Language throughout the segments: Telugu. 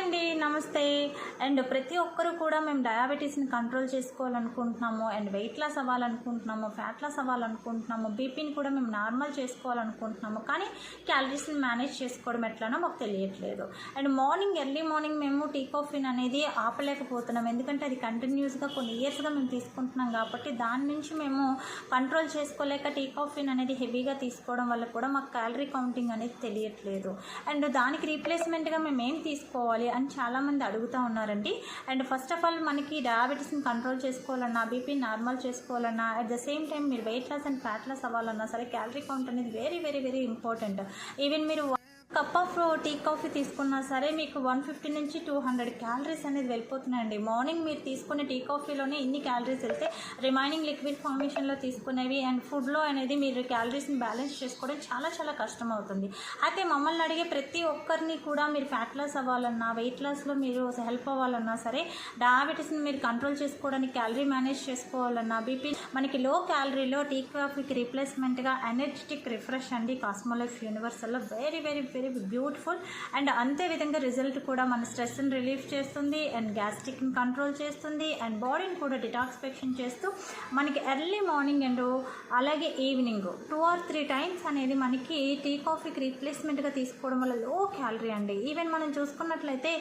అండి, నమస్తే. అండ్ ప్రతి ఒక్కరు కూడా మేము డయాబెటీస్ని కంట్రోల్ చేసుకోవాలనుకుంటున్నాము, అండ్ వెయిట్ లాస్ అవ్వాలనుకుంటున్నాము, ఫ్యాట్ లాస్ అవ్వాలనుకుంటున్నాము, బీపీని కూడా మేము నార్మల్ చేసుకోవాలనుకుంటున్నాము. కానీ క్యాలరీస్ని మేనేజ్ చేసుకోవడం ఎట్లానో మాకు తెలియట్లేదు. అండ్ ఎర్లీ మార్నింగ్ మేము టీ కాఫీని అనేది ఆపలేకపోతున్నాం, ఎందుకంటే అది కంటిన్యూస్గా కొన్ని ఇయర్స్గా మేము తీసుకుంటున్నాం కాబట్టి దాని నుంచి మేము కంట్రోల్ చేసుకోలేక టీ కాఫీని అనేది హెవీగా తీసుకోవడం వల్ల కూడా మాకు క్యాలరీ కౌంటింగ్ అనేది తెలియట్లేదు. అండ్ దానికి రీప్లేస్మెంట్గా మేము ఏం తీసుకోవాలి అని చాలామంది అడుగుతూ ఉన్నారండి. అండ్ ఫస్ట్ ఆఫ్ ఆల్ మనకి డయాబెటీస్ని కంట్రోల్ చేసుకోవాలన్నా, బీపీ నార్మల్ చేసుకోవాలన్నా, అట్ ద సేమ్ టైం మీరు weight loss and fat loss అవ్వాలన్నా సరే క్యాలరీ కౌంట్ అనేది very very very important. Even మీరు కప్ ఆఫ్ టీ కాఫీ తీసుకున్నా సరే మీకు 150 నుంచి 200 క్యాలరీస్ అనేది వెళ్ళిపోతున్నాయండి. మార్నింగ్ మీరు తీసుకునే టీ కాఫీలోనే ఇన్ని క్యాలరీస్ వెళ్తే రిమైనింగ్ లిక్విడ్ ఫార్మేషన్లో తీసుకునేవి అండ్ ఫుడ్లో అనేది మీరు క్యాలరీస్ని బ్యాలెన్స్ చేసుకోవడం చాలా చాలా కష్టం అవుతుంది. అయితే మమ్మల్ని అడిగే ప్రతి ఒక్కరిని కూడా మీరు ఫ్యాట్ లాస్ అవ్వాలన్నా, వెయిట్ లాస్లో మీరు హెల్ప్ అవ్వాలన్నా సరే, డయాబెటీస్ని మీరు కంట్రోల్ చేసుకోవడానికి, క్యాలరీ మేనేజ్ చేసుకోవాలన్నా, బీపీ మనకి లో క్యాలరీలో టీ కాఫీకి రీప్లేస్మెంట్గా ఎనర్జెటిక్ రిఫ్రెష్ అండి కాస్మోలైఫ్ యూనివర్సల్లో very very very beautiful. And అంతే విధంగా రిజల్ట్ కూడా మన స్ట్రెస్ని రిలీఫ్ చేస్తుంది అండ్ గ్యాస్ట్రిక్ని కంట్రోల్ చేస్తుంది అండ్ బాడీని కూడా డిటాక్సిఫికేషన్ చేస్తూ మనకి ఎర్లీ మార్నింగ్ అండ్ అలాగే ఈవినింగ్ 2 or 3 టైమ్స్ అనేది మనకి టీ కాఫీకి రీప్లేస్మెంట్గా తీసుకోవడం వల్ల లో క్యాలరీ అండి. ఈవెన్ మనం చూసుకున్నట్లయితే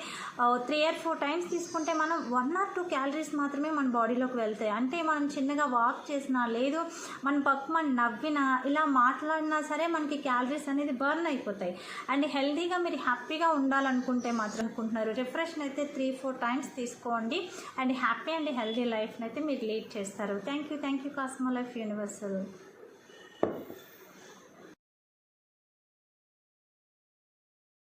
3 or 4 టైమ్స్ తీసుకుంటే మనం 1 or 2 క్యాలరీస్ మాత్రమే మన బాడీలోకి వెళ్తాయి. అంటే మనం చిన్నగా వాక్ చేసినా, లేదు మన పక్క నవ్వినా, ఇలా మాట్లాడినా సరే మనకి క్యాలరీస్ అనేది బర్న్ అయిపోతాయి. అండ్ హెల్దీగా మీరు హ్యాపీగా ఉండాలనుకుంటే మాత్రం అనుకుంటున్నారు రిఫ్రెష్ని అయితే 3-4 టైమ్స్ తీసుకోండి అండ్ హ్యాపీ అండ్ హెల్దీ లైఫ్ని అయితే మీరు లీడ్ చేస్తారు. Thank you Cosmolife universal.